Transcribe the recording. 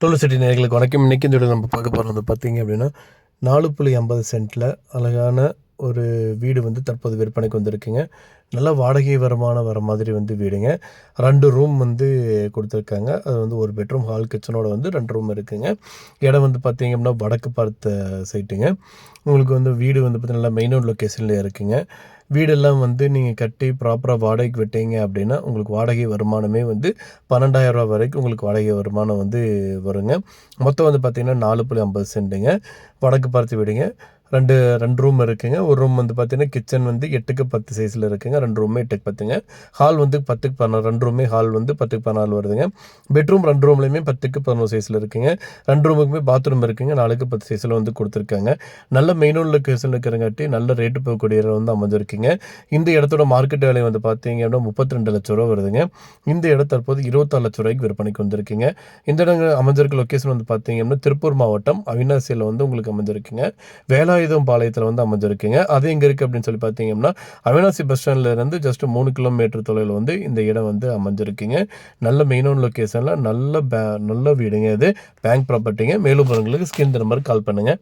Dolo city நேயர்களுக்கு வணக்கம். இன்றைக்கி இந்த வீடியோ நம்ம பார்க்க போகிறது பார்த்தீங்க அப்படின்னா 4.50 சென்ட்டில் அழகான ஒரு வீடு வந்து தற்போது விற்பனைக்கு வந்திருக்குங்க. நல்லா வாடகை வருமானம் வர மாதிரி வந்து வீடுங்க. 2 ரூம் வந்து கொடுத்துருக்காங்க. அது வந்து ஒரு பெட்ரூம், ஹால், கிச்சனோட வந்து 2 ரூம் இருக்குங்க. இடம் வந்து பார்த்தீங்க அப்படின்னா வடக்கு பார்த்த சைட்டுங்க. உங்களுக்கு வந்து வீடு வந்து பார்த்தீங்கன்னா நல்லா மெயின் ரோட் லொக்கேஷனில் இருக்குங்க. வீடெல்லாம் வந்து நீங்கள் கட்டி ப்ராப்பராக வாடகைக்கு விட்டீங்க அப்படின்னா உங்களுக்கு வாடகை வருமானமே வந்து 12,000 வரைக்கும் உங்களுக்கு வாடகை வருமானம் வந்து வருங்க. மொத்தம் வந்து பார்த்திங்கன்னா 4.50 சென்ட்டுங்க. வடக்கு பார்த்து வீடுங்க. 2 ரூம் இருக்குங்க. ஒரு ரூம் வந்து பார்த்தீங்கன்னா கிச்சன் வந்து 8க்கு 10 சைஸில் இருக்குங்க. 2 ரூமே 8க்கு 10ங்க. ஹால் வந்து 10க்கு 16, 2 ரூமே ஹால் வந்து 10க்கு 14 வருதுங்க. பெட்ரூம் 2 ரூம்லையுமே 10க்கு 11 சைஸில் இருக்குங்க. 2 ரூமுக்குமே பாத்ரூம் இருக்குங்க. 4க்கு 10 சைஸில் வந்து கொடுத்துருக்காங்க. நல்ல மெயின் லொக்கேஷன் இருக்கிறங்காட்டி நல்ல ரேட்டு போகக்கூடிய இடம் வந்து அமைஞ்சிருக்குங்க. இந்த இடத்தோட மார்க்கெட் விலை வந்து பார்த்தீங்க அப்படின்னா 32 லட்ச ரூபா வருதுங்க. இந்த இடம் தற்போது 26 லட்ச ரூபாய்க்கு விற்பனைக்கு வந்திருக்குங்க. இந்த இடங்கள் அமைஞ்சிருக்க லொக்கேஷன் வந்து பார்த்தீங்க அப்படின்னா திருப்பூர் மாவட்டம் அவினாசியில் வந்து உங்களுக்கு அமைஞ்சிருக்குங்க. வேலாயுதம் பாளையத்தில் வந்து அமைஞ்சிருக்குங்க. அது எங்கே இருக்குது அப்படின்னு சொல்லி பார்த்தீங்கன்னா அவினாசி பஸ் ஸ்டாண்ட்லேருந்து ஜஸ்ட் 3 கிலோமீட்டர் தொலைவில் வந்து இந்த இடம் வந்து அமைஞ்சிருக்குங்க. நல்ல மெயினான லொக்கேஷனில் நல்ல வீடுங்க. இது பேங்க் ப்ராப்பர்ட்டிங்க. மேலும் உங்களுக்கு ஸ்கிரீன் நம்பருக்கு கால் பண்ணுங்கள்.